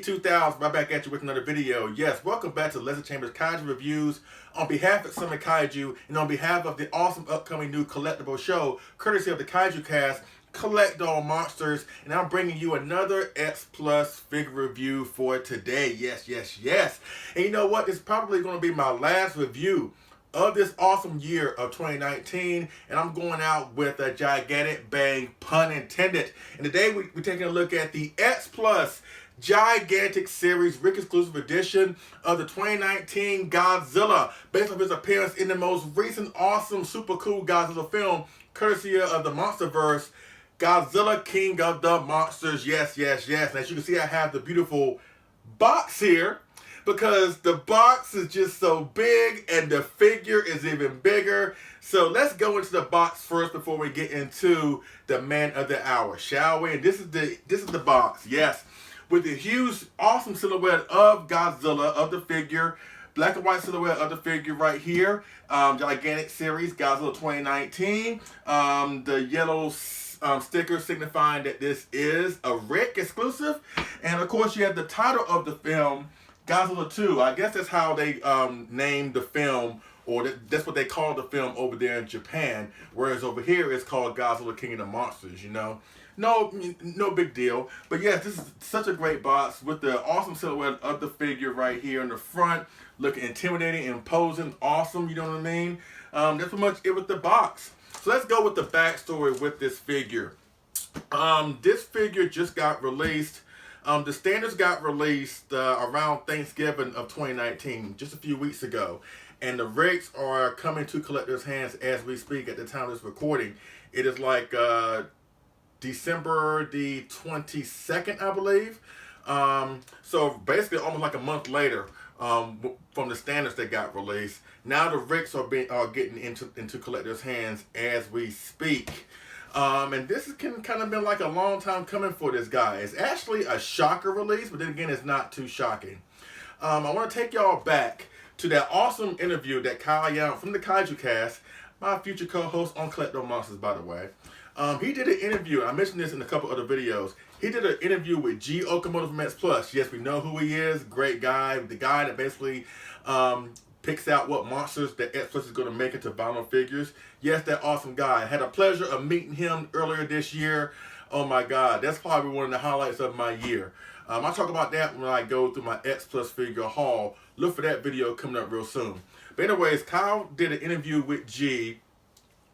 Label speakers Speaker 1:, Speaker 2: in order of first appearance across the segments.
Speaker 1: P2000, right back at you with another video. Yes, welcome back to Leslie Chambers Kaiju Reviews. On behalf of Summon Kaiju and on behalf of the awesome upcoming new collectible show, courtesy of the Kaiju Cast, Collect All Monsters, and I'm bringing you another X Plus figure review for today. Yes. And you know what? It's probably going to be my last review of this awesome year of 2019, and I'm going out with a gigantic bang, pun intended. And today we're taking a look at the X Plus Gigantic Series Ric Exclusive edition of the 2019 Godzilla, based on his appearance in the most recent awesome super cool Godzilla film, courtesy of the Monsterverse, Godzilla King of the Monsters. Yes. And as you can see, I have the beautiful box here, because the box is just so big and the figure is even bigger. So let's go into the box first before we get into the man of the hour, shall we? And this is the box, yes, with the huge, awesome silhouette of Godzilla, of the figure, black and white silhouette of the figure right here. Gigantic Series Godzilla 2019. The yellow sticker signifying that this is a Ric exclusive, and of course you have the title of the film, Godzilla 2. I guess that's how they named the film, or that's what they call the film over there in Japan, whereas over here it's called Godzilla King of the Monsters, you know. No big deal. But yes, this is such a great box with the awesome silhouette of the figure right here in the front, looking intimidating, imposing, awesome, you know what I mean? That's pretty much it with the box. So let's go with the backstory with this figure. This figure just got released. The standards got released around Thanksgiving of 2019, just a few weeks ago. And the Rics are coming to collectors' hands as we speak at the time of this recording. It is like December the 22nd, I believe. So basically almost like a month later from the standards that got released. Now the Rics are getting into collectors' hands as we speak. And this can kind of been like a long time coming for this guy. It's actually a shocker release, but then again, it's not too shocking. I want to take y'all back to that awesome interview that Kyle Young from the Kaiju Cast, my future co-host on Collect All Monsters, by the way. He did an interview, I mentioned this in a couple other videos. He did an interview with G. Okamoto from X Plus. Yes, we know who he is. Great guy. The guy that basically picks out what monsters that X Plus is going to make into vinyl figures. Yes, that awesome guy. I had a pleasure of meeting him earlier this year. Oh my God, that's probably one of the highlights of my year. I talk about that when I go through my X Plus figure haul. Look for that video coming up real soon. But anyways, Kyle did an interview with G,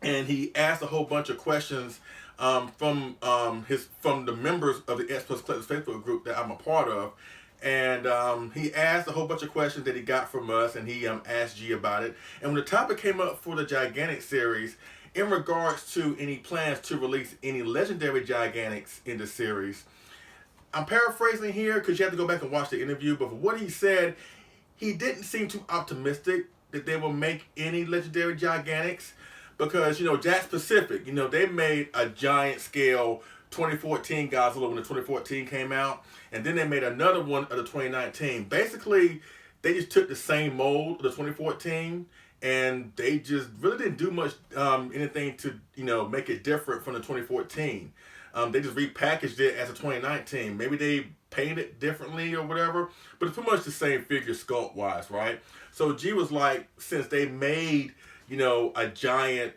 Speaker 1: and he asked a whole bunch of questions from the members of the X Plus Collectors Facebook group that I'm a part of. And he asked a whole bunch of questions that he got from us, and he asked G about it. And when the topic came up for the Gigantic series, in regards to any plans to release any legendary Gigantics in the series, I'm paraphrasing here because you have to go back and watch the interview, but for what he said, he didn't seem too optimistic that they will make any legendary Gigantics, because, you know, Jack Pacific, you know, they made a giant scale 2014 Godzilla when the 2014 came out, and then they made another one of the 2019. Basically, they just took the same mold of the 2014, and they just really didn't do much anything to, you know, make it different from the 2014. They just repackaged it as a 2019. Maybe they painted it differently or whatever, but it's pretty much the same figure sculpt-wise, right? So G was like, since they made, you know,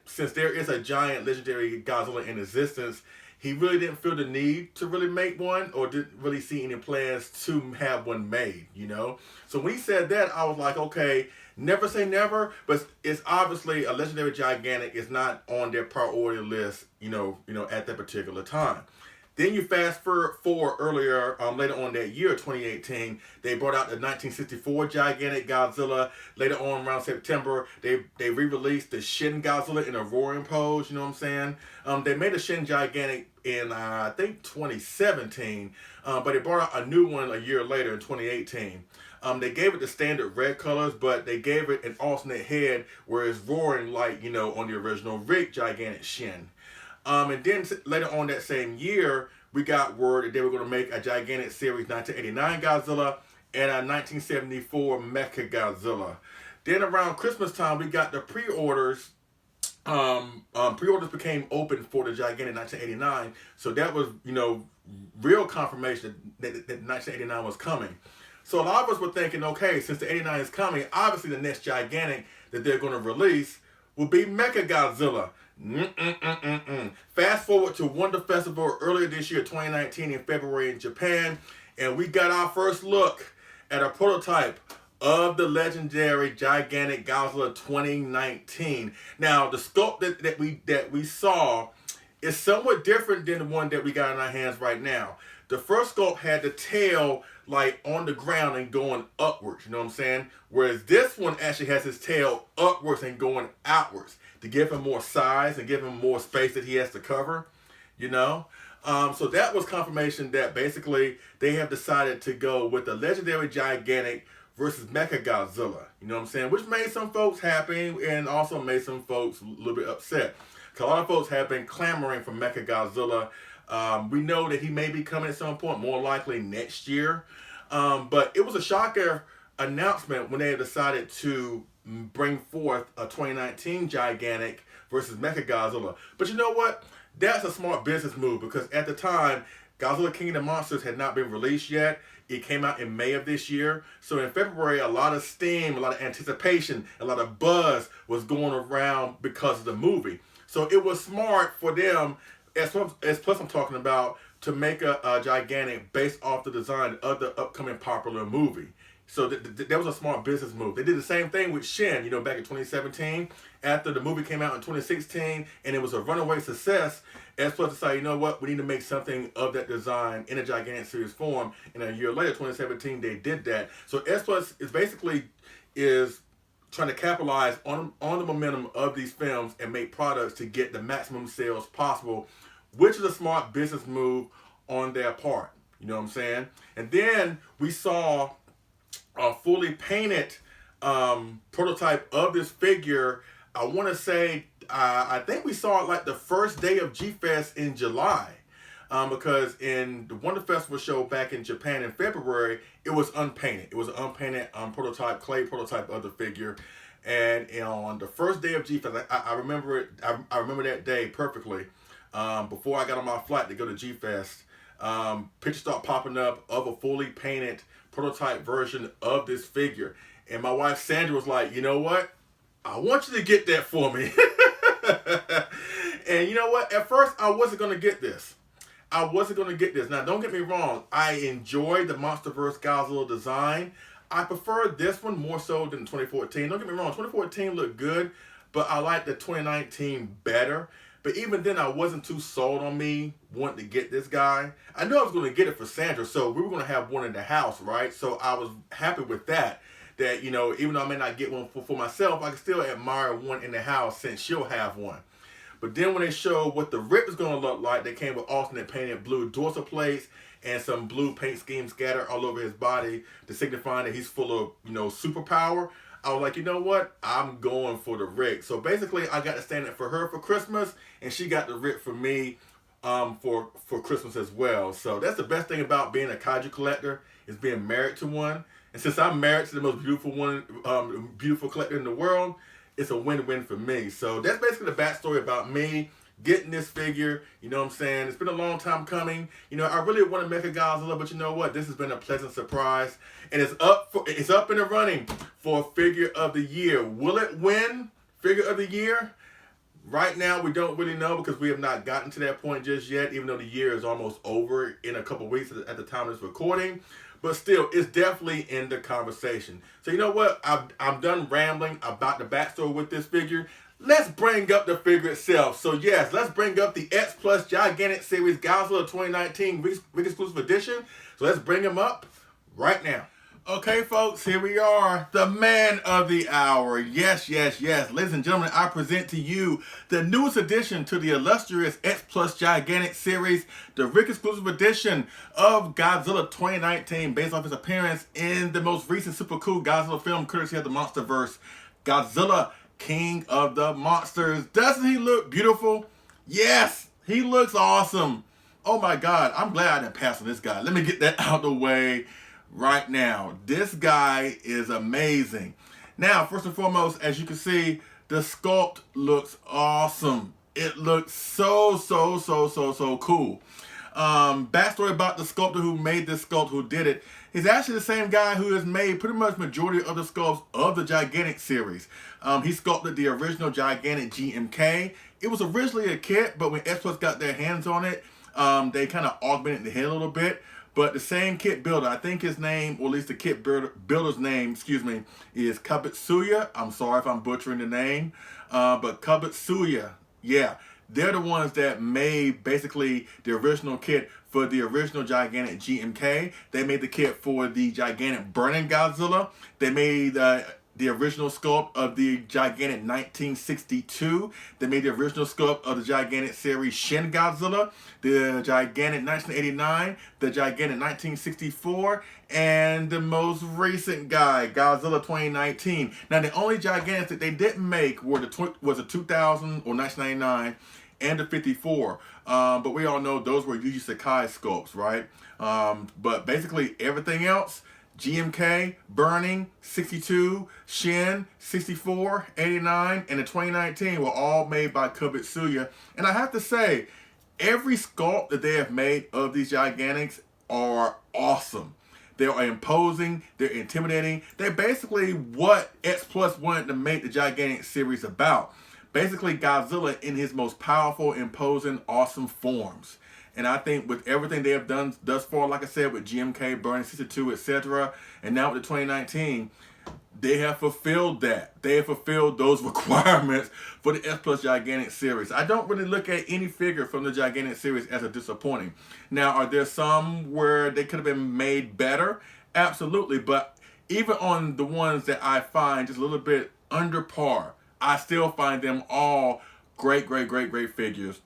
Speaker 1: since there is a giant legendary Godzilla in existence, he really didn't feel the need to really make one, or didn't really see any plans to have one made, you know? So when he said that, I was like, okay, never say never, but it's obviously a legendary Gigantic is not on their priority list, you know, at that particular time. Then you fast forward earlier, later on that year, 2018, they brought out the 1964 Gigantic Godzilla. Later on, around September, they re-released the Shin Godzilla in a roaring pose, you know what I'm saying? They made a Shin Gigantic in, I think, 2017, but they brought out a new one a year later in 2018. They gave it the standard red colors, but they gave it an alternate head where it's roaring like, you know, on the original Ric Gigantic Shin. And then later on that same year, we got word that they were going to make a Gigantic Series 1989 Godzilla and a 1974 Mecha Godzilla. Then around Christmas time, we got the pre-orders pre-orders became open for the gigantic 1989. So that was, real confirmation that 1989 was coming. So a lot of us were thinking, okay, since the 89 is coming, obviously the next gigantic that they're going to release will be Mechagodzilla. Fast forward to Wonder Festival earlier this year, 2019, in February in Japan, and we got our first look at a prototype of the legendary gigantic Godzilla 2019. Now, the sculpt that we saw is somewhat different than the one that we got in our hands right now. The first sculpt had the tail like on the ground and going upwards, you know what I'm saying? Whereas this one actually has his tail upwards and going outwards to give him more size and give him more space that he has to cover, So that was confirmation that basically they have decided to go with the legendary gigantic versus Mechagodzilla, you know what I'm saying? Which made some folks happy and also made some folks a little bit upset. Because a lot of folks have been clamoring for Mechagodzilla. We know that he may be coming at some point, more likely next year. But it was a shocker announcement when they decided to bring forth a 2019 gigantic versus Mechagodzilla. But you know what? That's a smart business move because at the time, Godzilla King of the Monsters had not been released yet. It came out in May of this year. So in February, a lot of steam, a lot of anticipation, a lot of buzz was going around because of the movie. So it was smart for them, as plus I'm talking about, to make a gigantic based off the design of the upcoming popular movie. So that was a smart business move. They did the same thing with Shin, back in 2017. After the movie came out in 2016 and it was a runaway success, S Plus decided, you know what, we need to make something of that design in a gigantic series form. And a year later, 2017, they did that. So S Plus is basically trying to capitalize on the momentum of these films and make products to get the maximum sales possible, which is a smart business move on their part. You know what I'm saying? And then we saw a fully painted prototype of this figure. I want to say, I think we saw it like the first day of G-Fest in July. Because in the Wonder Festival show back in Japan in February, it was unpainted. It was an unpainted prototype, clay prototype of the figure. And on the first day of G-Fest, I remember it. I remember that day perfectly. Before I got on my flight to go to G-Fest, pictures start popping up of a fully painted prototype version of this figure. And my wife Sandra was like, you know what? I want you to get that for me. And you know what? At first, I wasn't going to get this. Now, don't get me wrong. I enjoyed the Monsterverse Godzilla design. I prefer this one more so than 2014. Don't get me wrong. 2014 looked good, but I like the 2019 better. But even then, I wasn't too sold on me wanting to get this guy. I knew I was going to get it for Sandra, so we were going to have one in the house, right? So I was happy with that. That, even though I may not get one for myself, I can still admire one in the house since she'll have one. But then when they showed what the Ric was going to look like, they came with alternate painted blue dorsal plates and some blue paint scheme scattered all over his body to signify that he's full of, superpower. I was like, you know what? I'm going for the Ric. So basically, I got to stand it for her for Christmas, and she got the Ric for me for Christmas as well. So that's the best thing about being a kaiju collector, is being married to one. And since I'm married to the most beautiful collector in the world, it's a win-win for me. So that's basically the backstory about me getting this figure. You know what I'm saying? It's been a long time coming. I really wanted Mechagodzilla, but you know what? This has been a pleasant surprise. And it's up in the running for Figure of the Year. Will it win Figure of the Year? Right now, we don't really know because we have not gotten to that point just yet, even though the year is almost over in a couple weeks at the time of this recording. But still, it's definitely in the conversation. So you know what? I'm done rambling about the backstory with this figure. Let's bring up the figure itself. So yes, let's bring up the X Plus Gigantic Series Godzilla 2019 Ric Exclusive Edition. So let's bring him up right now. Okay, folks, here we are, the man of the hour. Yes. Ladies and gentlemen, I present to you the newest addition to the illustrious X Plus Gigantic Series, the Ric Exclusive Edition of Godzilla 2019, based off his appearance in the most recent super cool Godzilla film, courtesy of the Monsterverse, Godzilla King of the Monsters. Doesn't he look beautiful? Yes, he looks awesome. Oh my God, I'm glad I didn't pass on this guy. Let me get that out of the way right now. This guy is amazing. Now, first and foremost, as you can see, The sculpt looks awesome. It looks so cool. Backstory about the sculptor who made this sculpt, who did it, is actually the same guy who has made pretty much majority of the sculpts of the Gigantic series. He sculpted the original Gigantic GMK. It was originally a kit, but when X Plus got their hands on it, they kind of augmented the head a little bit. But the same kit builder, I think his name, or at least the kit builder's name, excuse me, is Kubitsuya. I'm sorry if I'm butchering the name, but Kubitsuya, yeah. They're the ones that made basically the original kit for the original Gigantic GMK. They made the kit for the Gigantic Burning Godzilla. They made the original sculpt of the Gigantic 1962. They made the original sculpt of the Gigantic series Shin Godzilla, the Gigantic 1989, the Gigantic 1964, and the most recent guy, Godzilla 2019. Now, the only Gigantics that they didn't make were was a 2000 or 1999 and the 54. But we all know those were Yuji Sakai sculpts, right? But basically everything else, GMK, Burning, 62, Shin, 64, 89, and the 2019 were all made by Kubitsuya. And I have to say, every sculpt that they have made of these Gigantics are awesome. They are imposing, they're intimidating. They're basically what X Plus wanted to make the Gigantic series about. Basically Godzilla in his most powerful, imposing, awesome forms. And I think with everything they have done thus far, like I said, with GMK, Burning 62, etc., and now with the 2019, they have fulfilled that. They have fulfilled those requirements for the X Plus Gigantic series. I don't really look at any figure from the Gigantic series as a disappointing. Now, are there some where they could have been made better? Absolutely. But even on the ones that I find just a little bit under par, I still find them all great figures.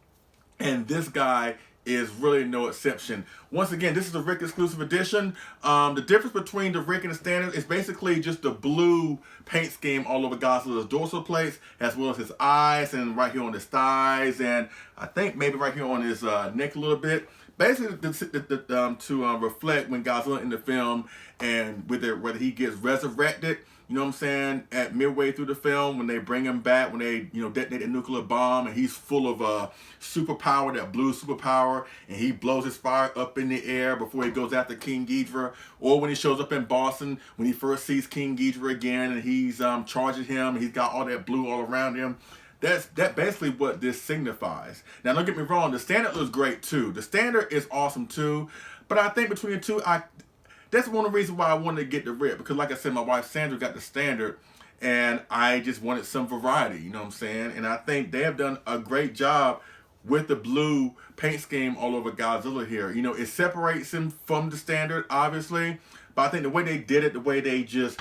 Speaker 1: And this guy is really no exception. Once again, this is a Ric Exclusive edition. The difference between the Ric and the standard is basically just the blue paint scheme all over Godzilla's dorsal plates, as well as his eyes, and right here on his thighs, and I think maybe right here on his neck a little bit. Basically, to reflect when Godzilla in the film and whether he gets resurrected, you know what I'm saying, at midway through the film, when they bring him back, when they, detonate a nuclear bomb, and he's full of superpower, that blue superpower, and he blows his fire up in the air before he goes after King Ghidorah, or when he shows up in Boston, when he first sees King Ghidorah again, and he's charging him, and he's got all that blue all around him. That's basically what this signifies. Now, don't get me wrong, the standard looks great too. The standard is awesome too, but I think between the two, that's one of the reasons why I wanted to get the Ric, because like I said, my wife Sandra got the standard, and I just wanted some variety, you know what I'm saying? And I think they have done a great job with the blue paint scheme all over Godzilla here. It separates him from the standard, obviously, but I think the way they did it, the way they just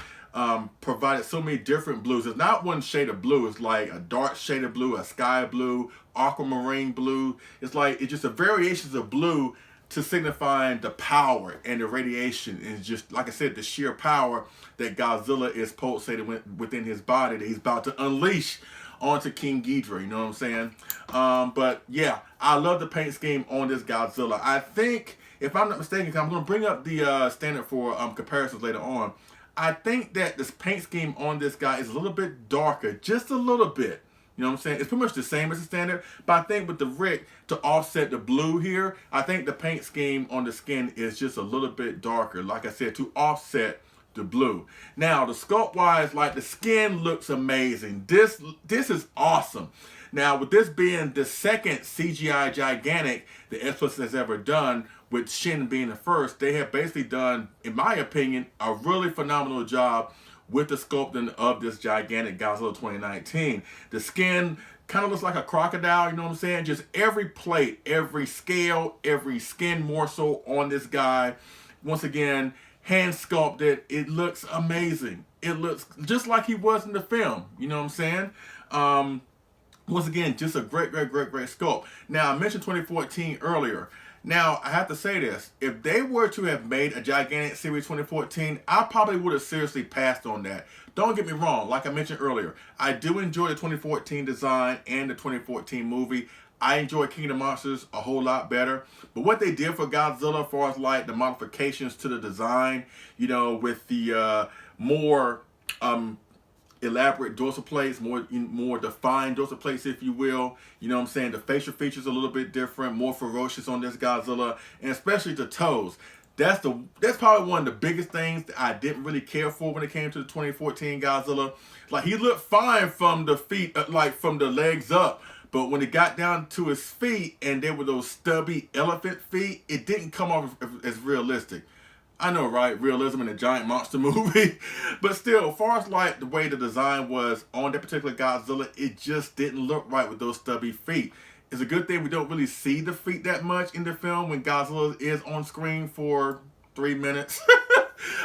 Speaker 1: provided so many different blues. It's not one shade of blue. It's like a dark shade of blue, a sky blue, aquamarine blue. It's just a variations of blue to signifying the power and the radiation, and just, like I said, the sheer power that Godzilla is pulsating within his body that he's about to unleash onto King Ghidorah, you know what I'm saying? But yeah, I love the paint scheme on this Godzilla. I think, if I'm not mistaken, I'm going to bring up the standard for comparisons later on. I think that this paint scheme on this guy is a little bit darker, just a little bit. You know what I'm saying? It's pretty much the same as the standard, but I think with the Ric, to offset the blue here, I think the paint scheme on the skin is just a little bit darker, like I said, to offset the blue. Now, the sculpt-wise, like, the skin looks amazing. This is awesome. Now, with this being the second CGI Gigantic that X Plus has ever done, with Shin being the first, they have basically done, in my opinion, a really phenomenal job with the sculpting of this Gigantic Godzilla 2019. The skin kind of looks like a crocodile, you know what I'm saying? Just every plate, every scale, every skin morsel on this guy, once again, hand sculpted. It looks amazing. It looks just like he was in the film, you know what I'm saying? Once again, just a great sculpt. Now, I mentioned 2014 earlier. Now, I have to say this. If they were to have made a Gigantic Series 2014, I probably would have seriously passed on that. Don't get me wrong. Like I mentioned earlier, I do enjoy the 2014 design and the 2014 movie. I enjoy King of the Monsters a whole lot better. But what they did for Godzilla, as far as like the modifications to the design, with the more elaborate dorsal plates, more defined dorsal plates, if you will. You know what I'm saying? The facial features are a little bit different, more ferocious on this Godzilla, and especially the toes. That's probably one of the biggest things that I didn't really care for when it came to the 2014 Godzilla. Like, he looked fine from the feet, like from the legs up, but when it got down to his feet and there were those stubby elephant feet, it didn't come off as realistic. I know, right? Realism in a giant monster movie. But still, as far as like the way the design was on that particular Godzilla, it just didn't look right with those stubby feet. It's a good thing we don't really see the feet that much in the film when Godzilla is on screen for 3 minutes.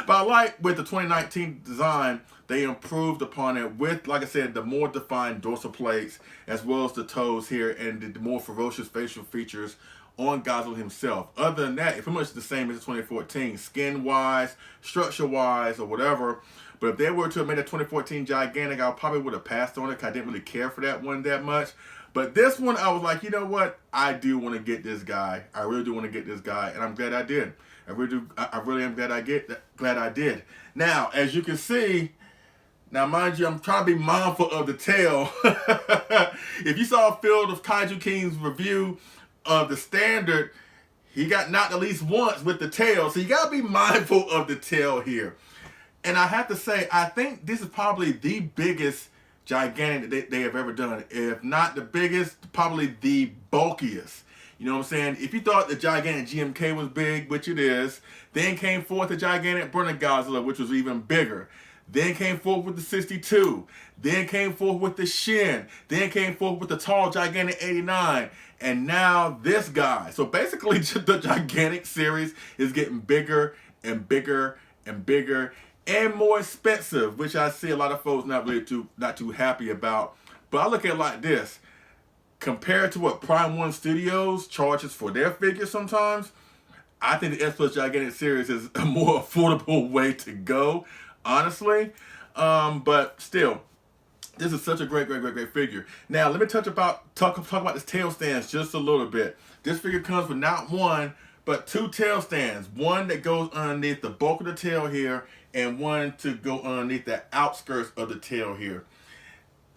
Speaker 1: But I like with the 2019 design, they improved upon it with, like I said, the more defined dorsal plates as well as the toes here and the more ferocious facial features on Godzilla himself. Other than that, it's pretty much the same as 2014, skin-wise, structure-wise, or whatever. But if they were to have made a 2014 Gigantic, I probably would have passed on it because I didn't really care for that one that much. But this one, I was like, you know what? I do want to get this guy. I really do want to get this guy, and I'm glad I did. I really am glad I did. Now, as you can see, now mind you, I'm trying to be mindful of the tail. If you saw Field of Kaiju King's review of the standard, he got knocked at least once with the tail. So you got to be mindful of the tail here. And I have to say, I think this is probably the biggest Gigantic that they have ever done. If not the biggest, probably the bulkiest. You know what I'm saying? If you thought the Gigantic GMK was big, which it is, then came forth the Gigantic Burning Godzilla, which was even bigger. Then came forth with the 62. Then came forth with the Shin. Then came forth with the tall Gigantic 89. And now this guy. So basically the Gigantic series is getting bigger and bigger and bigger and more expensive, which I see a lot of folks not too happy about. But I look at it like this. Compared to what Prime 1 Studios charges for their figures sometimes, I think the S Plus Gigantic series is a more affordable way to go, honestly. But still, this is such a great figure. Now, let me talk about this tail stands just a little bit. This figure comes with not one, but two tail stands. One that goes underneath the bulk of the tail here, and one to go underneath the outskirts of the tail here.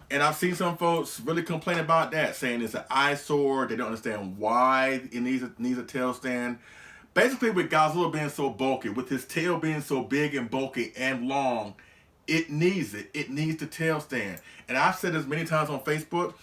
Speaker 1: And I've seen some folks really complain about that, saying it's an eyesore. They don't understand why it needs a tail stand. Basically, with Godzilla being so bulky, with his tail being so big and bulky and long, it needs it. It needs the tail stand. And I've said this many times on Facebook.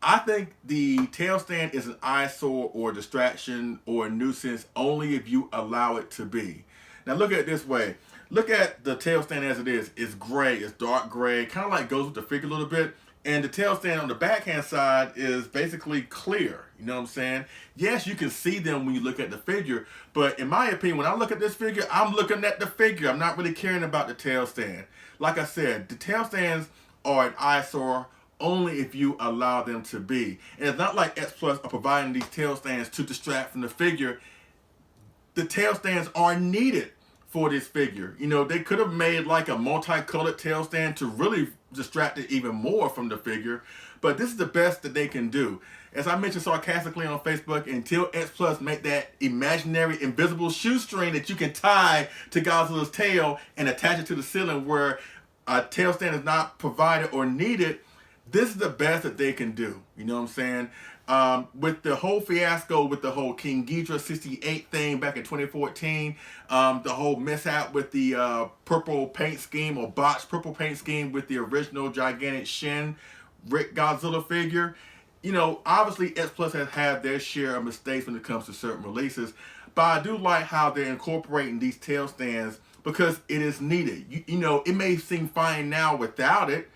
Speaker 1: I think the tail stand is an eyesore or a distraction or a nuisance only if you allow it to be. Now look at it this way. Look at the tail stand as it is. It's gray. It's dark gray. Kind of like goes with the figure a little bit. And the tail stand on the backhand side is basically clear. You know what I'm saying? Yes, you can see them when you look at the figure. But in my opinion, when I look at this figure, I'm looking at the figure. I'm not really caring about the tail stand. Like I said, the tail stands are an eyesore only if you allow them to be. And it's not like X Plus are providing these tail stands to distract from the figure. The tail stands are needed for this figure. You know, they could have made like a multicolored tail stand to really distract it even more from the figure, but this is the best that they can do. As I mentioned sarcastically on Facebook, until X Plus make that imaginary invisible shoestring that you can tie to Godzilla's tail and attach it to the ceiling where a tail stand is not provided or needed, this is the best that they can do. You know what I'm saying? With the whole fiasco with the whole King Ghidorah 68 thing back in 2014, the whole mishap with the purple paint scheme or botched purple paint scheme with the original Gigantic Shin Ric Godzilla figure, you know, obviously X Plus has had their share of mistakes when it comes to certain releases, but I do like how they're incorporating these tail stands because it is needed. You know, it may seem fine now without it.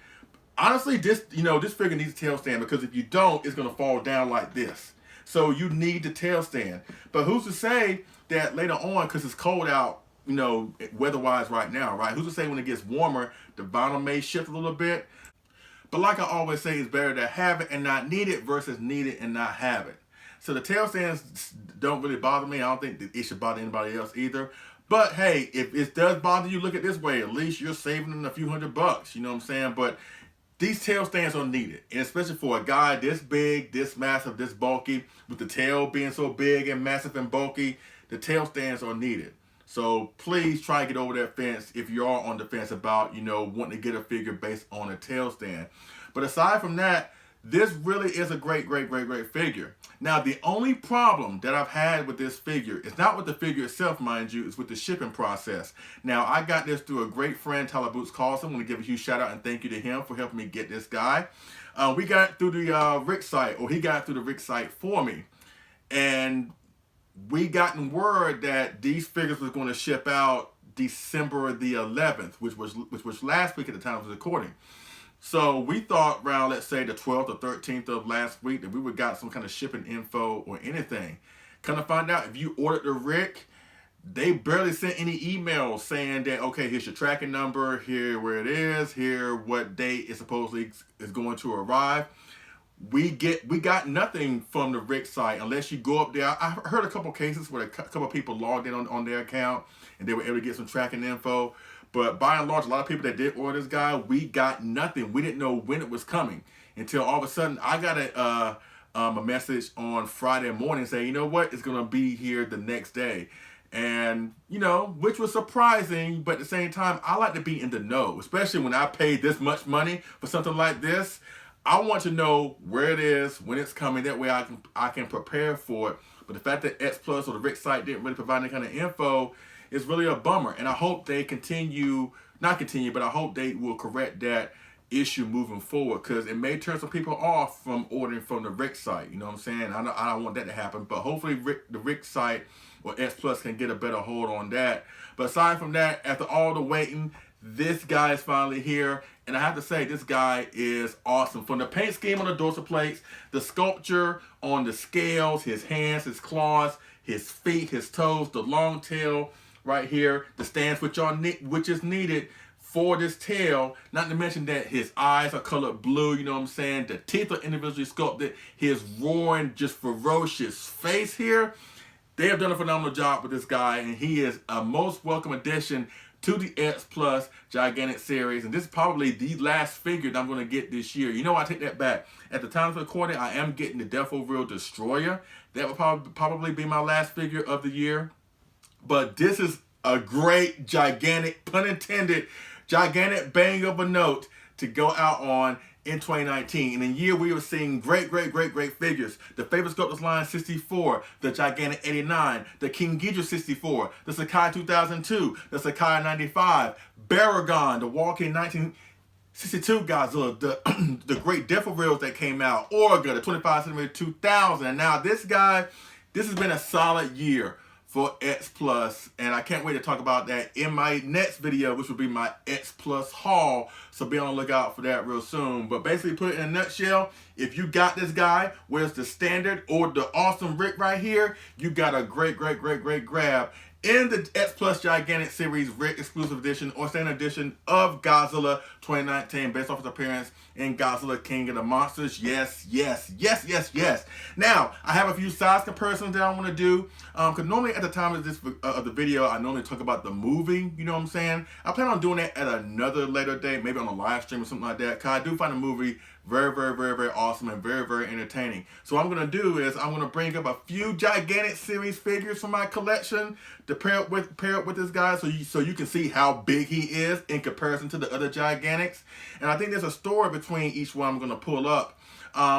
Speaker 1: Honestly, this figure needs a tail stand because if you don't, it's going to fall down like this. So you need the tail stand. But who's to say that later on, because it's cold out, you know, weather-wise right now, right? Who's to say when it gets warmer, the vinyl may shift a little bit. But like I always say, it's better to have it and not need it versus need it and not have it. So the tail stands don't really bother me. I don't think it should bother anybody else either. But hey, if it does bother you, look at it this way. At least you're saving a few $100. You know what I'm saying? But these tail stands are needed, and especially for a guy this big, this massive, this bulky, with the tail being so big and massive and bulky, the tail stands are needed. So please try to get over that fence if you are on the fence about, you know, wanting to get a figure based on a tail stand. But aside from that, this really is a great figure. Now, the only problem that I've had with this figure is not with the figure itself, mind you, it's with the shipping process. Now, I got this through a great friend, Tyler Boots Carlson. I want to give a huge shout out and thank you to him for helping me get this guy. We got it through the Ric site, or he got it through the Ric site for me. And we gotten word that these figures was going to ship out December the 11th, which was last week at the time of the recording. So we thought around, let's say, the 12th or 13th of last week that we would got some kind of shipping info or anything. Come to find out, if you ordered the Ric, they barely sent any emails saying that, okay, here's your tracking number, here where it is, here what date it supposedly is going to arrive. We got nothing from the Ric site unless you go up there. I heard a couple cases where a couple people logged in on their account and they were able to get some tracking info. But by and large, a lot of people that did order this guy, we got nothing. We didn't know when it was coming until all of a sudden I got a message on Friday morning saying, you know what, it's going to be here the next day. And, you know, which was surprising, but at the same time, I like to be in the know, especially when I paid this much money for something like this. I want to know where it is, when it's coming. That way I can prepare for it. But the fact that X Plus or the Ric site didn't really provide any kind of info is really a bummer. And I hope they but I hope they will correct that issue moving forward, because it may turn some people off from ordering from the Ric site. You know what I'm saying? I don't want that to happen. But hopefully the Ric site or X Plus can get a better hold on that. But aside from that, after all the waiting, this guy is finally here. And I have to say, this guy is awesome. From the paint scheme on the dorsal plates, the sculpture on the scales, his hands, his claws, his feet, his toes, the long tail right here, the stance which is needed for this tail. Not to mention that his eyes are colored blue, you know what I'm saying? The teeth are individually sculpted. His roaring, just ferocious face here. They have done a phenomenal job with this guy, and he is a most welcome addition to the X Plus Gigantic series. And this is probably the last figure that I'm going to get this year. You know, I take that back. At the time of recording, I am getting the Defo Real Destroyer. That would probably be my last figure of the year. But this is a great, gigantic, pun intended, gigantic bang of a note to go out on in 2019. In a year we were seeing great figures. The Favorite Sculptors line 64, the Gigantic 89, the King Ghidorah 64, the Sakai 2002, the Sakai 95, Baragon, the Walking 1962 Godzilla, the great Defo Reals that came out, Orga, the 25cm 2000. And now this guy, this has been a solid year for X Plus, and I can't wait to talk about that in my next video, which will be my X Plus haul. So be on the lookout for that real soon. But basically, put it in a nutshell, if you got this guy, whether it's the standard or the awesome Ric right here, you got a great grab in the X Plus Gigantic Series Ric Exclusive Edition or Standard Edition of Godzilla 2019, based off his appearance in Godzilla King of the Monsters. Yes. Now, I have a few size comparisons that I want to do, because normally at the time of this of the video, I normally talk about the movie, you know what I'm saying? I plan on doing that at another later date, maybe on a live stream or something like that, because I do find the movie very awesome and very entertaining. So what I'm going to do is I'm going to bring up a few Gigantic Series figures from my collection to pair up with this guy, so you can see how big he is in comparison to the other Gigantics. And I think there's a story between each one I'm going to pull up.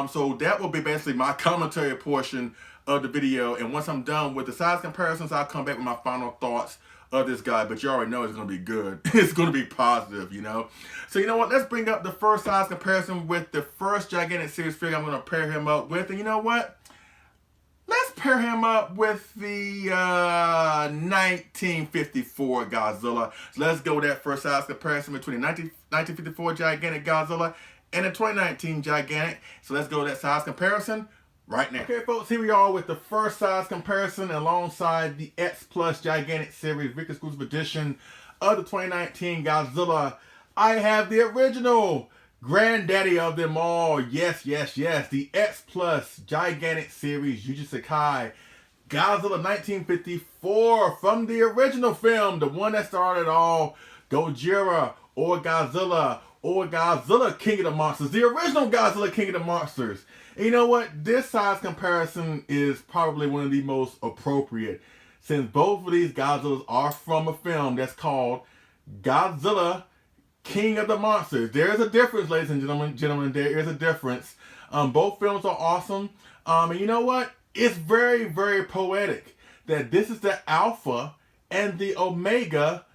Speaker 1: So that will be basically my commentary portion of the video. And once I'm done with the size comparisons, I'll come back with my final thoughts of this guy. But you already know it's going to be good. It's going to be positive, you know. So you know what? Let's bring up the first size comparison with the first Gigantic Series figure I'm going to pair him up with. And you know what? Let's pair him up with the 1954 Godzilla. So let's go with that first size comparison between the 1954 Gigantic Godzilla and the 2019 Gigantic. So let's go with that size comparison right now. Okay, folks, here we are with the first size comparison alongside the X Plus Gigantic Series Ric Exclusive Edition of the 2019 Godzilla. I have the original granddaddy of them all. Yes, the X Plus Gigantic Series Yuji Sakai Godzilla 1954 from the original film, the one that started all, Gojira or Godzilla King of the Monsters, the original Godzilla King of the Monsters. And you know what? This size comparison is probably one of the most appropriate since both of these Godzillas are from a film that's called Godzilla, King of the Monsters. There is a difference, ladies and gentlemen. There is a difference. Both films are awesome. And you know what? It's very, very poetic that this is the alpha and the omega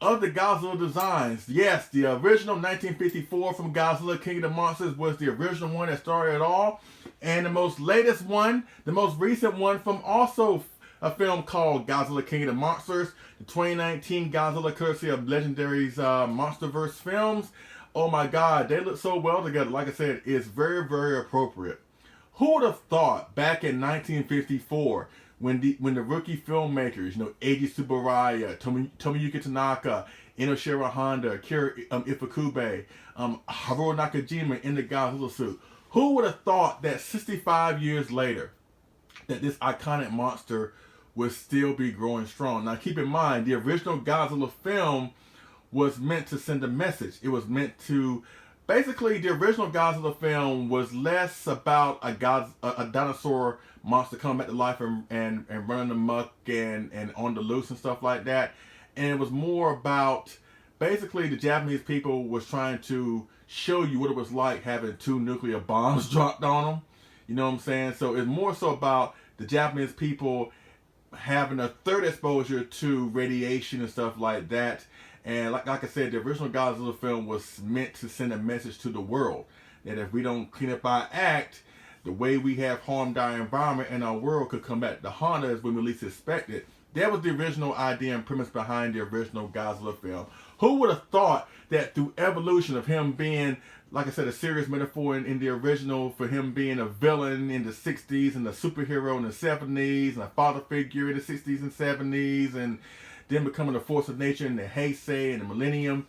Speaker 1: of the Godzilla designs. Yes, the original 1954 from Godzilla, King of the Monsters was the original one that started it all. And the most latest one, the most recent one from also a film called Godzilla, King of the Monsters, the 2019 Godzilla courtesy of Legendary's Monsterverse films. Oh my God, they look so well together. Like I said, it's very, very appropriate. Who would have thought back in 1954 when the rookie filmmakers, Eiji Tsuburaya, Tomoyuki Tanaka, Inoshiro Honda, Akira Ifukube, Haruo Nakajima in the Godzilla suit, who would have thought that 65 years later that this iconic monster would still be growing strong? Now keep in mind, the original Godzilla film was meant to send a message. It was meant to, basically, the original Godzilla film was less about a dinosaur monster coming back to life and running amok and on the loose and stuff like that. And it was more about, basically, the Japanese people was trying to show you what it was like having 2 nuclear bombs dropped on them. You know what I'm saying? So it's more so about the Japanese people having a third exposure to radiation and stuff like that. And like I said, the original Godzilla film was meant to send a message to the world that if we don't clean up our act, the way we have harmed our environment and our world could come back to haunt us when we least expect it. That was the original idea and premise behind the original Godzilla film. Who would have thought that through evolution of him being, like I said, a serious metaphor in the original, for him being a villain in the 60s and a superhero in the 70s and a father figure in the 60s and 70s and then becoming a force of nature in the Heisei and the Millennium.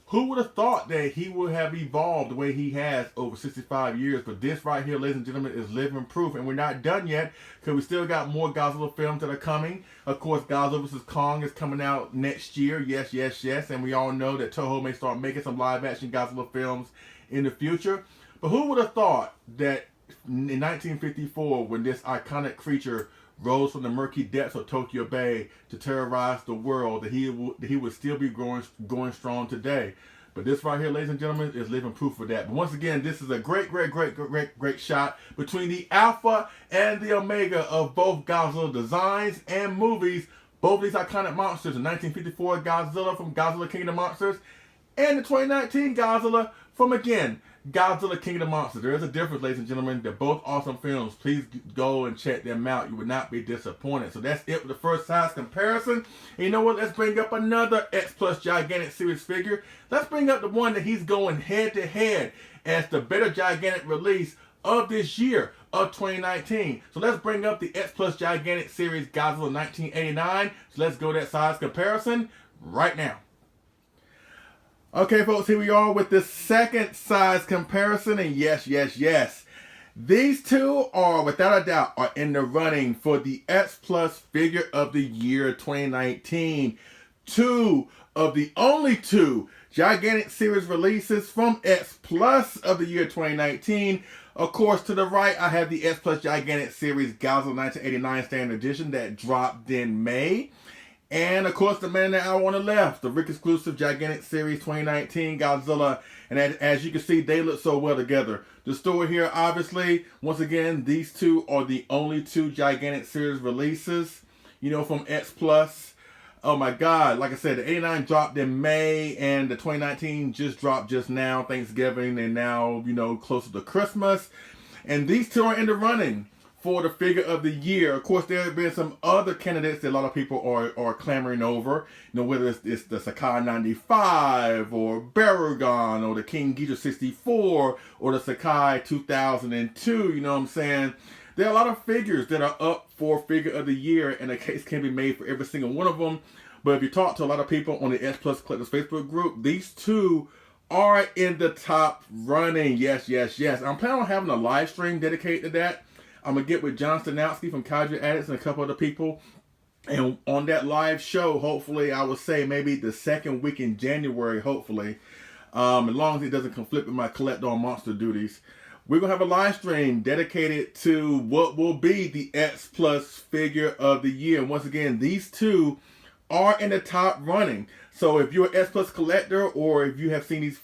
Speaker 1: Who would have thought that he would have evolved the way he has over 65 years? But this right here, ladies and gentlemen, is living proof. And we're not done yet, because we still got more Godzilla films that are coming. Of course, Godzilla vs. Kong is coming out next year. Yes, yes, yes. And we all know that Toho may start making some live-action Godzilla films in the future. But who would have thought that in 1954, when this iconic creature rose from the murky depths of Tokyo Bay to terrorize the world, that he would still be going strong today? But this right here, ladies and gentlemen, is living proof for that. But once again, this is a great shot between the alpha and the omega of both Godzilla designs and movies. Both these iconic monsters, the 1954 Godzilla from Godzilla King of the Monsters and the 2019 Godzilla from, again, Godzilla King of the Monsters. There is a difference, ladies and gentlemen. They're both awesome films. Please go and check them out. You would not be disappointed. So that's it with the first size comparison. And you know what? Let's bring up another X Plus Gigantic Series figure. Let's bring up the one that he's going head to head as the better gigantic release of this year of 2019. So let's bring up the X Plus Gigantic Series Godzilla 1989. So let's go that size comparison right now. Okay, folks, here we are with the second size comparison, and yes, these two are, without a doubt, are in the running for the X Plus Figure of the Year 2019. Two of the only two Gigantic Series releases from X Plus of the year 2019. Of course, to the right, I have the X Plus Gigantic Series Godzilla 1989 Standard Edition that dropped in May. And, of course, the man in the hour on the left, the Ric Exclusive Gigantic Series 2019 Godzilla. And as you can see, they look so well together. The story here, obviously, once again, these two are the only two Gigantic Series releases, from X Plus. Oh, my God. Like I said, the 89 dropped in May, and the 2019 just dropped just now, Thanksgiving, and now, closer to Christmas. And these two are in the running for the figure of the year. Of course, there have been some other candidates that a lot of people are clamoring over. Whether it's the Sakai 95 or Barugon or the King Ghidorah 64 or the Sakai 2002. You know what I'm saying? There are a lot of figures that are up for figure of the year, and a case can be made for every single one of them. But if you talk to a lot of people on the X Plus Collectors Facebook group, these two are in the top running. Yes. I'm planning on having a live stream dedicated to that. I'm going to get with John Stanowski from Kaiju Addicts and a couple other people. And on that live show, hopefully, I would say maybe the second week in January, hopefully. As long as it doesn't conflict with my Collect All Monster duties. we're going to have a live stream dedicated to what will be the X Plus figure of the year. And once again, these two are in the top running. So if you're an X Plus collector, or if you have seen these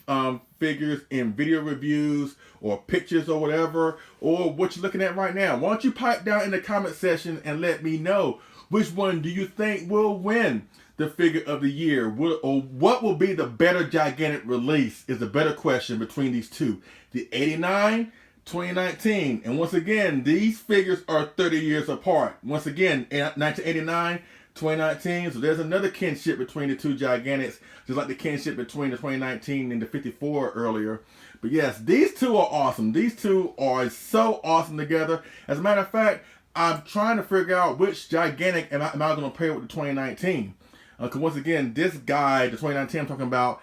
Speaker 1: figures in video reviews or pictures or whatever, or what you're looking at right now, why don't you pipe down in the comment section and let me know which one do you think will win the figure of the year, or what will be the better gigantic release is the better question between these two. The 89, 2019. And once again, these figures are 30 years apart. Once again, 1989, 2019. So there's another kinship between the two gigantics, just like the kinship between the 2019 and the 54 earlier. But yes, these two are awesome. These two are so awesome together. As a matter of fact, I'm trying to figure out which gigantic am I going to pair with the 2019. Because once again, this guy, the 2019 I'm talking about,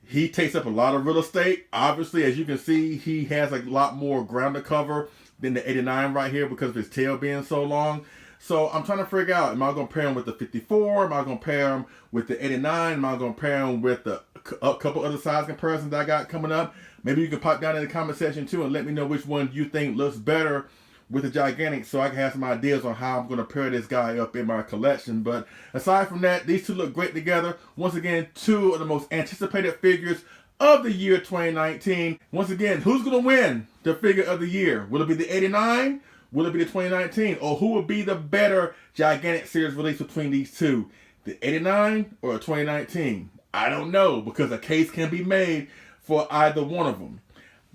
Speaker 1: he takes up a lot of real estate. Obviously, as you can see, he has a lot more ground to cover than the 89 right here because of his tail being so long. So I'm trying to figure out, am I going to pair him with the 54? Am I going to pair him with the 89? Am I going to pair him with a couple other size comparisons that I got coming up? Maybe you can pop down in the comment section too and let me know which one you think looks better with the gigantic, so I can have some ideas on how I'm going to pair this guy up in my collection. But aside from that, these two look great together. Once again, two of the most anticipated figures of the year 2019. Once again, who's going to win the figure of the year? Will it be the 89? Will it be the 2019? Or who will be the better gigantic series release between these two? The 89 or the 2019? I don't know, because a case can be made for either one of them.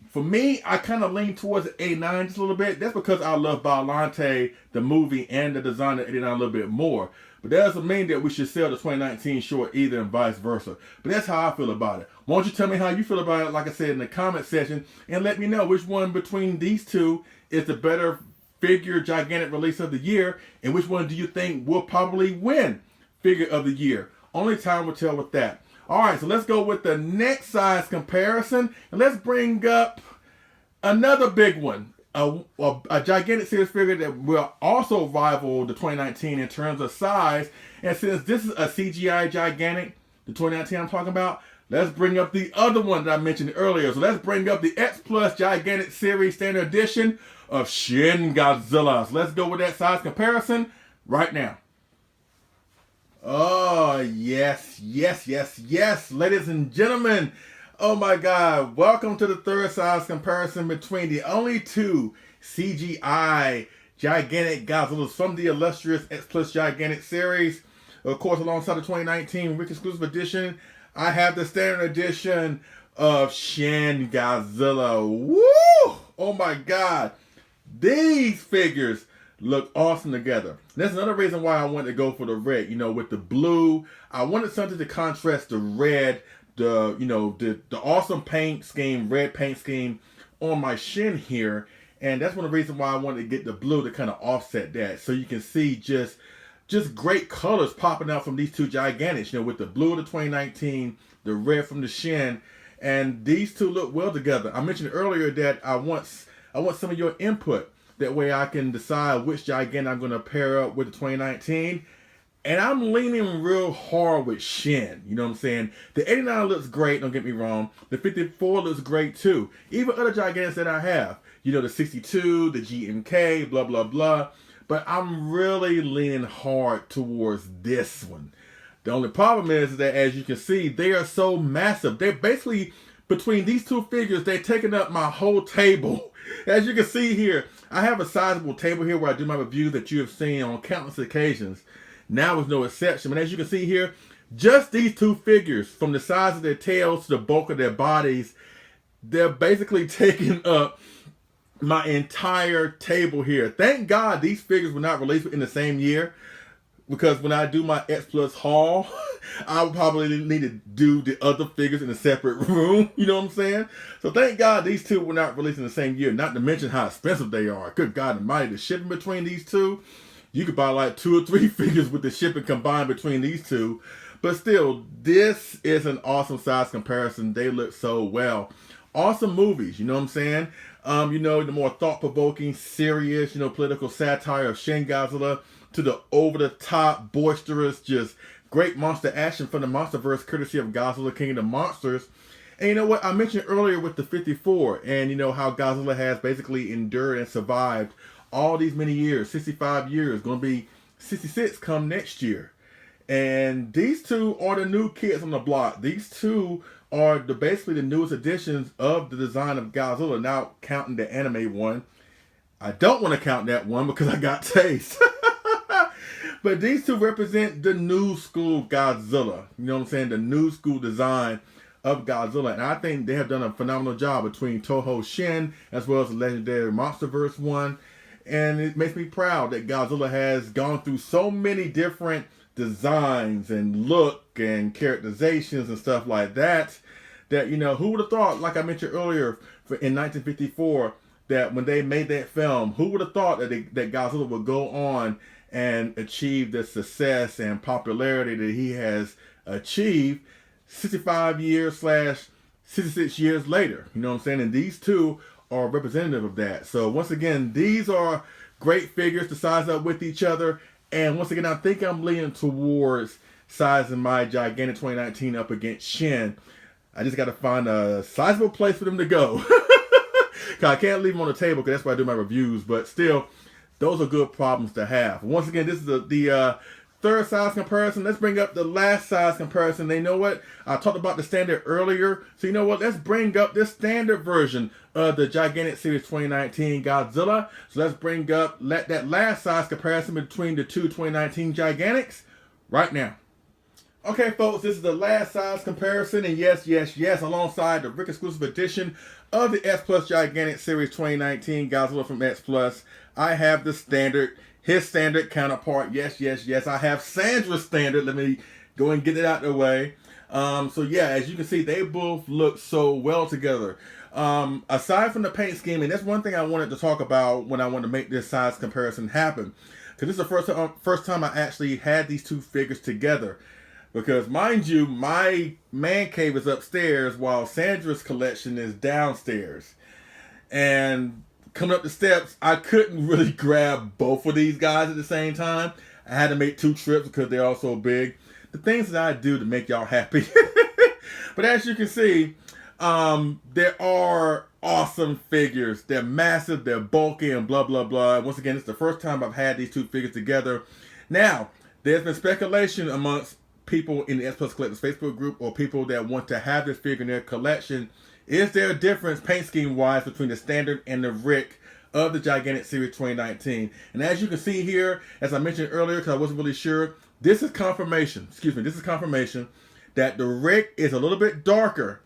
Speaker 1: For me, I kind of lean towards the 89 just a little bit. That's because I love Biollante, the movie, and the design of 89 a little bit more. But that doesn't mean that we should sell the 2019 short either, and vice versa. But that's how I feel about it. Why don't you tell me how you feel about it, like I said, in the comment section, and let me know which one between these two is the better figure gigantic release of the year, and which one do you think will probably win figure of the year. Only time will tell with that. Alright, so let's go with the next size comparison, and let's bring up another big one. A gigantic series figure that will also rival the 2019 in terms of size. And since this is a CGI gigantic, the 2019 I'm talking about, let's bring up the other one that I mentioned earlier. So let's bring up the X Plus Gigantic Series Standard Edition of Shin Godzilla. So let's go with that size comparison right now. Oh, yes, yes, yes, yes, ladies and gentlemen. Oh my God, welcome to the third size comparison between the only two CGI gigantic Godzillas from the illustrious X Plus Gigantic series. Of course, alongside the 2019 Ric Exclusive edition, I have the standard edition of Shin Godzilla. Woo! Oh my God, these figures look awesome together. That's another reason why I wanted to go for the red. You know, with the blue, I wanted something to contrast the red, the awesome paint scheme, red paint scheme on my Shin here. And that's one of the reasons why I wanted to get the blue to kind of offset that. So you can see just great colors popping out from these two gigantics. You know, with the blue of the 2019, the red from the Shin. And these two look well together. I mentioned earlier that I want some of your input. That way I can decide which gigantic I'm going to pair up with the 2019. And I'm leaning real hard with Shin. You know what I'm saying? The 89 looks great, don't get me wrong. The 54 looks great too. Even other gigantics that I have. You know, the 62, the GMK, blah, blah, blah. But I'm really leaning hard towards this one. The only problem is that, as you can see, they are so massive. They're basically, between these two figures, they're taking up my whole table. As you can see here, I have a sizable table here where I do my review that you have seen on countless occasions. Now is no exception. But as you can see here, just these two figures, from the size of their tails to the bulk of their bodies, they're basically taking up my entire table here. Thank God these figures were not released in the same year, because when I do my X Plus haul, I would probably need to do the other figures in a separate room. You know what I'm saying? So thank God these two were not released in the same year. Not to mention how expensive they are. Good God almighty. The shipping between these two, you could buy like 2 or 3 figures with the shipping combined between these two. But still, this is an awesome size comparison. They look so well. Awesome movies, you know what I'm saying? You know, the more thought-provoking, serious, political satire of Shin Godzilla, to the over-the-top, boisterous, just great monster action from the Monsterverse, courtesy of Godzilla, King of the Monsters. And you know what? I mentioned earlier with the 54, and you know how Godzilla has basically endured and survived all these many years, 65 years, going to be 66 come next year. And these two are the new kids on the block. These two are basically the newest additions of the design of Godzilla. Now counting the anime one, I don't want to count that one because I got taste. But these two represent the new school Godzilla. You know what I'm saying? The new school design of Godzilla. And I think they have done a phenomenal job between Toho Shin as well as the legendary Monsterverse one. And it makes me proud that Godzilla has gone through so many different designs and look and characterizations and stuff like that, that, you know, who would have thought, like I mentioned earlier, in 1954, that when they made that film, who would have thought that Godzilla would go on and achieve the success and popularity that he has achieved 65 years / 66 years later. You know what I'm saying? And these two are representative of that. So once again, these are great figures to size up with each other. And once again, I think I'm leaning towards sizing my gigantic 2019 up against Shin. I just got to find a sizable place for them to go. Because I can't leave them on the table because that's where I do my reviews. But still, those are good problems to have. Once again, this is the third size comparison. Let's bring up the last size comparison. They know what? I talked about the standard earlier. So you know what? Let's bring up this standard version of the Gigantic Series 2019 Godzilla. So let's bring up that last size comparison between the two 2019 Gigantics right now. Okay, folks, this is the last size comparison, and yes, alongside the Ric Exclusive edition of the S Plus Gigantic Series 2019 Godzilla from X Plus, I have the standard, his standard counterpart. Yes, I have Sandra's standard. Let me go and get it out of the way. So yeah, as you can see, they both look so well together. Aside from the paint scheme, and that's one thing I wanted to talk about when I wanted to make this size comparison happen, because this is the first time I actually had these two figures together. Because, mind you, my man cave is upstairs while Sandra's collection is downstairs. And coming up the steps, I couldn't really grab both of these guys at the same time. I had to make 2 trips because they're all so big. The things that I do to make y'all happy. But as you can see, there are awesome figures. They're massive, they're bulky, and blah, blah, blah. Once again, it's the first time I've had these two figures together. Now, there's been speculation amongst people in the S Plus Collectors Facebook group or people that want to have this figure in their collection. Is there a difference paint scheme wise between the standard and the Ric of the Gigantic Series 2019? And as you can see here, as I mentioned earlier, because I wasn't really sure, this is confirmation that the Ric is a little bit darker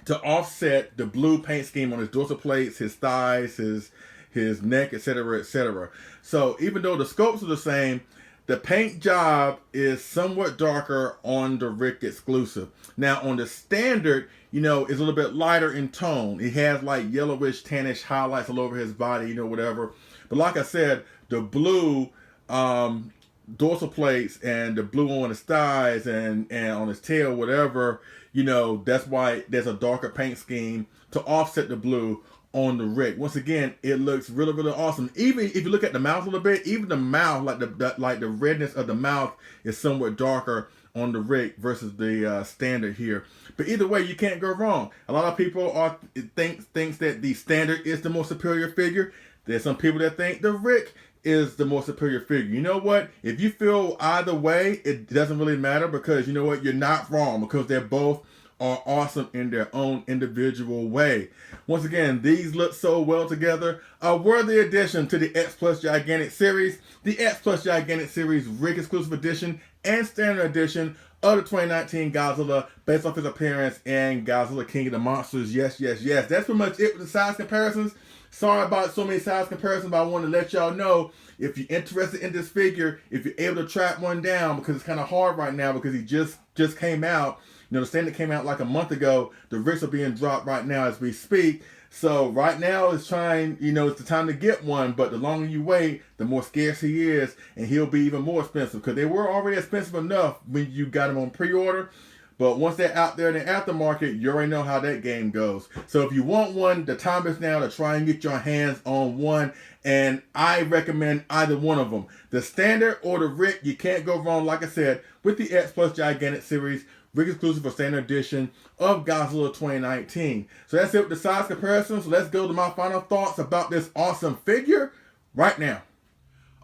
Speaker 1: to offset the blue paint scheme on his dorsal plates, his thighs, his neck, etc., etc. So even though the sculpts are the same, the paint job is somewhat darker on the Ric Exclusive. Now on the standard, you know, it's a little bit lighter in tone. It has like yellowish, tannish highlights all over his body, you know, whatever. But like I said, the blue dorsal plates and the blue on his thighs and on his tail, whatever, you know, that's why there's a darker paint scheme to offset the blue on the Ric. Once again, it looks really, really awesome. Even if you look at the mouth a little bit, even the mouth, like the redness of the mouth is somewhat darker on the Ric versus the standard here. But either way, you can't go wrong. A lot of people thinks that the standard is the more superior figure. There's some people that think the Ric is the more superior figure. You know what? If you feel either way, it doesn't really matter, because you know what? You're not wrong, because they're both are awesome in their own individual way. Once again, these look so well together. A worthy addition to the X Plus Gigantic Series. The X Plus Gigantic Series Ric Exclusive Edition and Standard Edition of the 2019 Godzilla, based off his appearance in Godzilla King of the Monsters. Yes. That's pretty much it with the size comparisons. Sorry about so many size comparisons, but I want to let y'all know, if you're interested in this figure, if you're able to track one down, because it's kind of hard right now because he just came out. You know, the standard came out like a month ago. The Rics are being dropped right now as we speak. So right now it's it's the time to get one. But the longer you wait, the more scarce he is. And he'll be even more expensive, because they were already expensive enough when you got them on pre-order. But once they're out there in the aftermarket, you already know how that game goes. So if you want one, the time is now to try and get your hands on one. And I recommend either one of them. The standard or the Ric, you can't go wrong, like I said, with the X Plus Gigantic Series Ric Exclusive for Standard Edition of Godzilla 2019. So that's it with the size comparison. So let's go to my final thoughts about this awesome figure right now.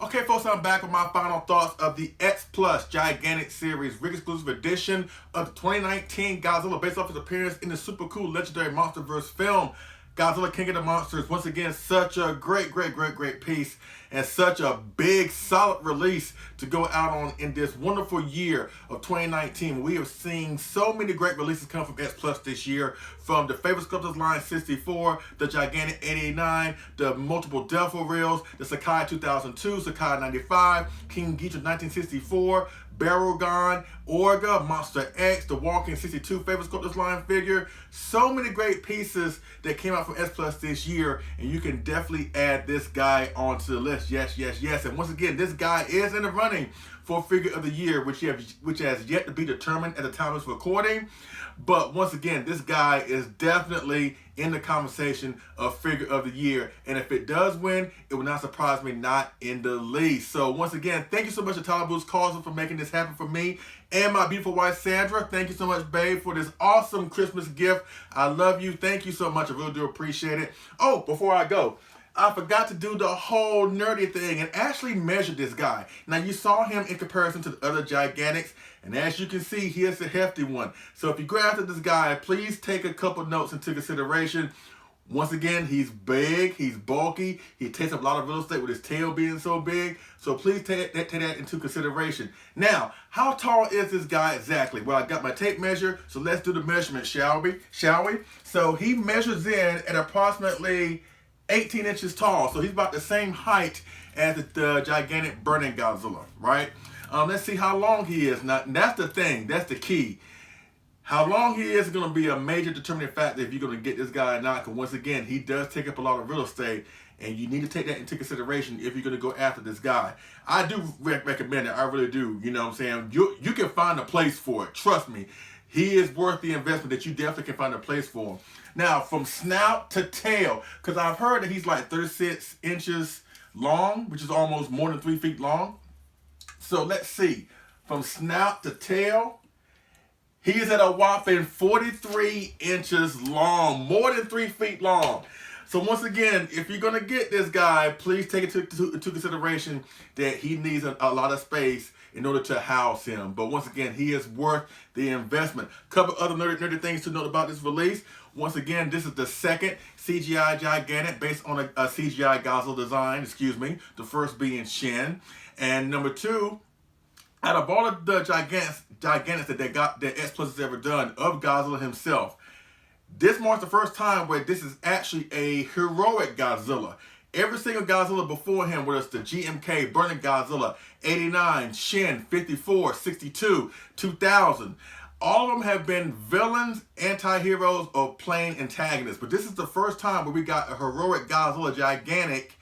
Speaker 1: Okay, folks, I'm back with my final thoughts of the X Plus Gigantic Series Ric Exclusive Edition of the 2019 Godzilla, based off his appearance in the super cool legendary Monsterverse film, Godzilla King of the Monsters. Once again, such a great piece and such a big, solid release to go out on in this wonderful year of 2019. We have seen so many great releases come from X Plus this year, from the Favorite Sculptors line 64, the Gigantic 89, the multiple Devil Reels, the Sakai 2002, Sakai 95, King Ghidorah 1964, Barugon, Orga, Monster X, the Walking 62 Favorite Sculptors line figure. So many great pieces that came out from S Plus this year, and you can definitely add this guy onto the list. Yes. And once again, this guy is in the running for Figure of the Year, which has yet to be determined at the time of this recording. But once again, this guy is definitely in the conversation of Figure of the Year. And if it does win, it will not surprise me, not in the least. So once again, thank you so much to Tyler Boots Carlson for making this happen for me and my beautiful wife, Sandra. Thank you so much, babe, for this awesome Christmas gift. I love you. Thank you so much. I really do appreciate it. Oh, before I go, I forgot to do the whole nerdy thing and actually measure this guy. Now, you saw him in comparison to the other Gigantics, and as you can see, he is a hefty one. So if you go after this guy, please take a couple notes into consideration. Once again, he's big, he's bulky, he takes up a lot of real estate with his tail being so big. So please take that into consideration. Now, how tall is this guy exactly? Well, I got my tape measure, so let's do the measurement, shall we? So he measures in at approximately 18 inches tall, so he's about the same height as the gigantic Burning Godzilla, right? Let's see how long he is. Now, that's the thing, that's the key. How long he is going to be a major determining factor if you're going to get this guy or not, because once again, he does take up a lot of real estate, and you need to take that into consideration if you're going to go after this guy. I do recommend it, I really do, you know what I'm saying? You can find a place for it, trust me. He is worth the investment that you definitely can find a place for him. Now, from snout to tail, because I've heard that he's like 36 inches long, which is almost more than 3 feet long. So let's see. From snout to tail, he is at a whopping 43 inches long, more than 3 feet long. So once again, if you're going to get this guy, please take it into consideration that he needs a lot of space in order to house him. But once again, he is worth the investment. Couple other nerdy things to note about this release. Once again, this is the second CGI Gigantic based on a CGI Godzilla design, the first being Shin. And number two, out of all of the Gigantics that X Plus has ever done of Godzilla himself, this marks the first time where this is actually a heroic Godzilla. Every single Godzilla before him, whether it's the GMK, Burning Godzilla, 89, Shin, 54, 62, 2000, all of them have been villains, anti-heroes, or plain antagonists. But this is the first time where we got a heroic Godzilla Gigantic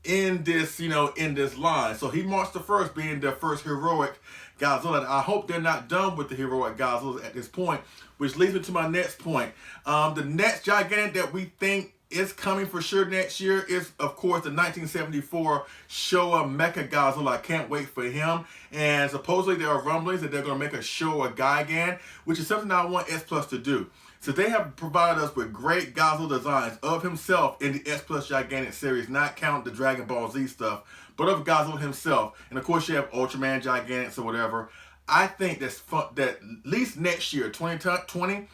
Speaker 1: in this, in this line. So he marks the first, being the first heroic Godzilla. And I hope they're not done with the heroic Godzilla at this point, which leads me to my next point. The next Gigantic that we think is coming for sure next year is, of course, the 1974 Showa Mecha Godzilla. I can't wait for him. And supposedly there are rumblings that they're going to make a Showa Gigan, which is something I want S Plus to do. So they have provided us with great Godzilla designs of himself in the X Plus Gigantic series, not count the Dragon Ball Z stuff, but of Godzilla himself. And of course you have Ultraman Gigantics or whatever. I think that at least next year, 2020,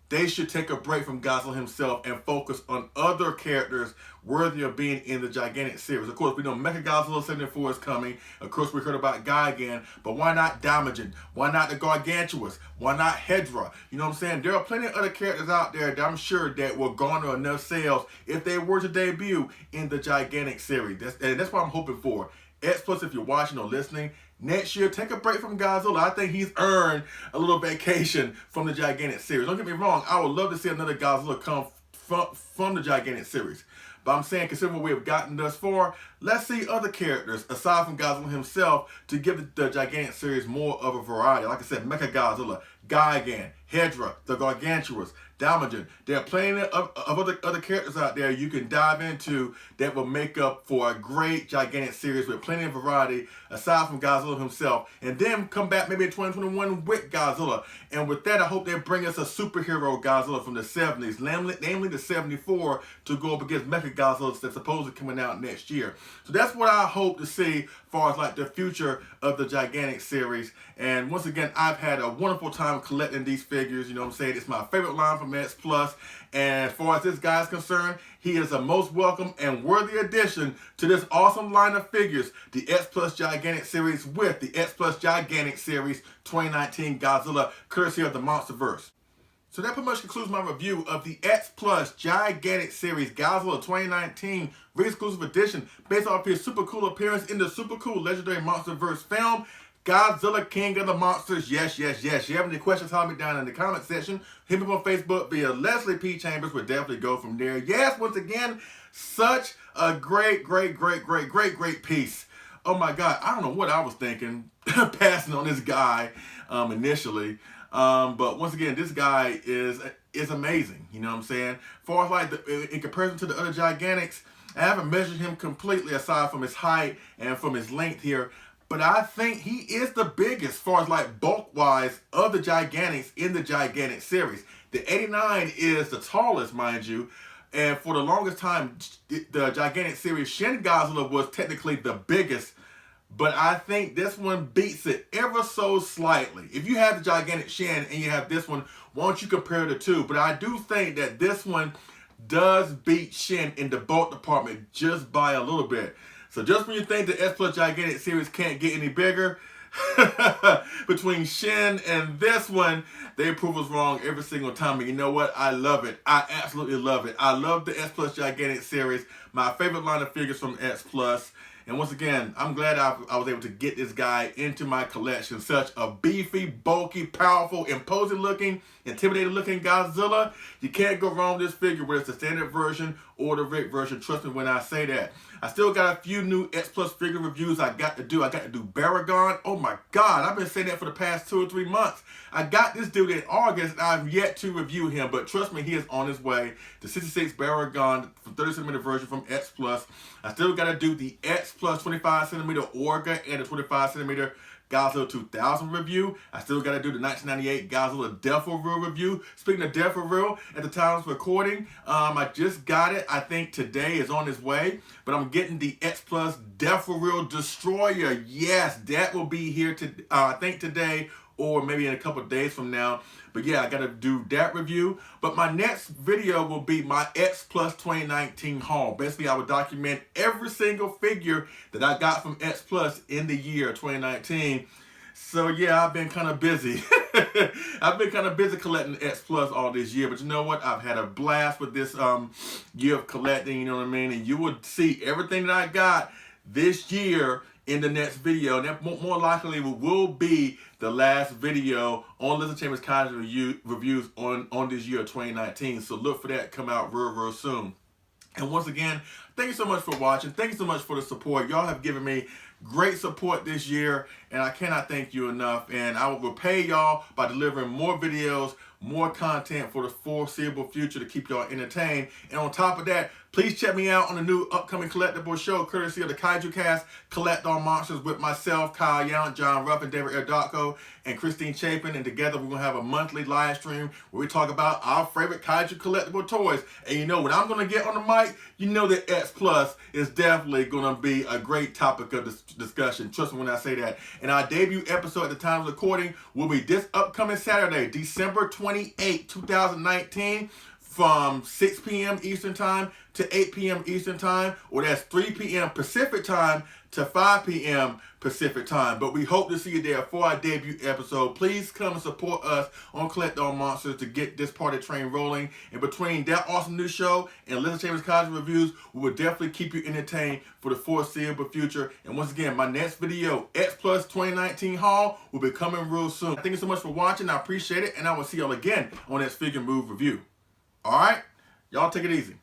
Speaker 1: they should take a break from Godzilla himself and focus on other characters worthy of being in the Gigantic series. Of course, we know Mechagodzilla 74 is coming. Of course, we heard about Gigan, but why not Damagen? Why not the Gargantuous? Why not Hedra? You know what I'm saying? There are plenty of other characters out there that I'm sure that will garner enough sales if they were to debut in the Gigantic series. That's what I'm hoping for. X Plus, if you're watching or listening, next year, take a break from Godzilla. I think he's earned a little vacation from the Gigantic series. Don't get me wrong, I would love to see another Godzilla come from the Gigantic series. But I'm saying, considering what we have gotten thus far, let's see other characters aside from Godzilla himself to give the Gigantic series more of a variety. Like I said, Mechagodzilla, Gigan, Hedra, the Gargantuous, Damagen. There are plenty of other characters out there you can dive into that will make up for a great gigantic series with plenty of variety aside from Godzilla himself. And then come back maybe in 2021 with Godzilla. And with that, I hope they bring us a superhero Godzilla from the 70s, namely the 74, to go up against Mechagodzilla that's supposedly coming out next year. So that's what I hope to see as far as like the future of the gigantic series. And once again, I've had a wonderful time collecting these figures. You know what I'm saying? It's my favorite line from X Plus. And as far as this guy is concerned, he is a most welcome and worthy addition to this awesome line of figures, the X Plus Gigantic Series with the X Plus Gigantic Series 2019 Godzilla, courtesy of the Monsterverse. So that pretty much concludes my review of the X Plus Gigantic Series Godzilla 2019 Ric Exclusive Edition, based off his super cool appearance in the super cool legendary Monsterverse film, Godzilla King of the Monsters. Yes, yes, yes. If you have any questions, holler me down in the comment section. Hit me up on Facebook via Leslie P. Chambers. We'll definitely go from there. Yes, once again, such a great piece. Oh my God, I don't know what I was thinking passing on this guy initially. But once again, this guy is amazing. You know what I'm saying? As far as like in comparison to the other Gigantics, I haven't measured him completely aside from his height and from his length here. But I think he is the biggest as far as like bulk-wise of the Gigantics in the Gigantic series. The 89 is the tallest, mind you. And for the longest time, the Gigantic series Shin Godzilla was technically the biggest. But I think this one beats it ever so slightly. If you have the Gigantic Shin and you have this one, why don't you compare the two? But I do think that this one does beat Shin in the bulk department just by a little bit. So just when you think the X Plus Gigantic series can't get any bigger, between Shin and this one, they prove us wrong every single time. And you know what? I love it. I absolutely love it. I love the X Plus Gigantic series. My favorite line of figures from X Plus. And once again, I'm glad I was able to get this guy into my collection. Such a beefy, bulky, powerful, imposing looking, intimidating looking Godzilla. You can't go wrong with this figure, whether it's the standard version or the Ric version. Trust me when I say that. I still got a few new X Plus figure reviews I got to do. I got to do Baragon. Oh my God, I've been saying that for the past 2 or 3 months. I got this dude in August and I've yet to review him, but trust me, he is on his way. The 66 Baragon 30cm version from X Plus. I still got to do the X Plus 25cm Orga and the 25cm Godzilla 2000 review. I still got to do the 1998 Godzilla Death for Real review. Speaking of Death for Real, at the time of recording, I just got it. I think today is on its way, but I'm getting the X Plus Death for Real Destroyer. Yes, that will be here to I think today or maybe in a couple of days from now. But yeah, I got to do that review. But my next video will be my X Plus 2019 haul. Basically, I will document every single figure that I got from X Plus in the year 2019. So yeah, I've been kind of busy. I've been kind of busy collecting X Plus all this year. But you know what? I've had a blast with this year of collecting, you know what I mean? And you will see everything that I got this year in the next video, and that more likely will be the last video on Listen Chambers College reviews on this year of 2019. So look for that come out real soon. And once again, thank you so much for watching. Thank you so much for the support. Y'all have given me great support this year, and I cannot thank you enough. And I will repay y'all by delivering more videos, more content for the foreseeable future to keep y'all entertained. And on top of that, please check me out on the new upcoming collectible show, courtesy of the Kaiju Cast, Collect All Monsters, with myself, Kyle Young, John Ruff, and David Erdocco, and Christine Chapin. And together we're going to have a monthly live stream where we talk about our favorite Kaiju collectible toys. And you know, when I'm going to get on the mic, you know that X Plus is definitely going to be a great topic of discussion. Trust me when I say that. And our debut episode at the time of recording will be this upcoming Saturday, December 28, 2019, from 6 p.m. Eastern Time to 8 p.m. Eastern Time, or that's 3 p.m. Pacific Time to 5 p.m. Pacific Time. But we hope to see you there for our debut episode. Please come and support us on Collect All Monsters to get this party train rolling. And between that awesome new show and Listen Chambers College reviews, we will definitely keep you entertained for the foreseeable future. And once again, my next video, X Plus 2019 haul, will be coming real soon. Thank you so much for watching. I appreciate it. And I will see y'all again on that Figure Move review. All right? Y'all take it easy.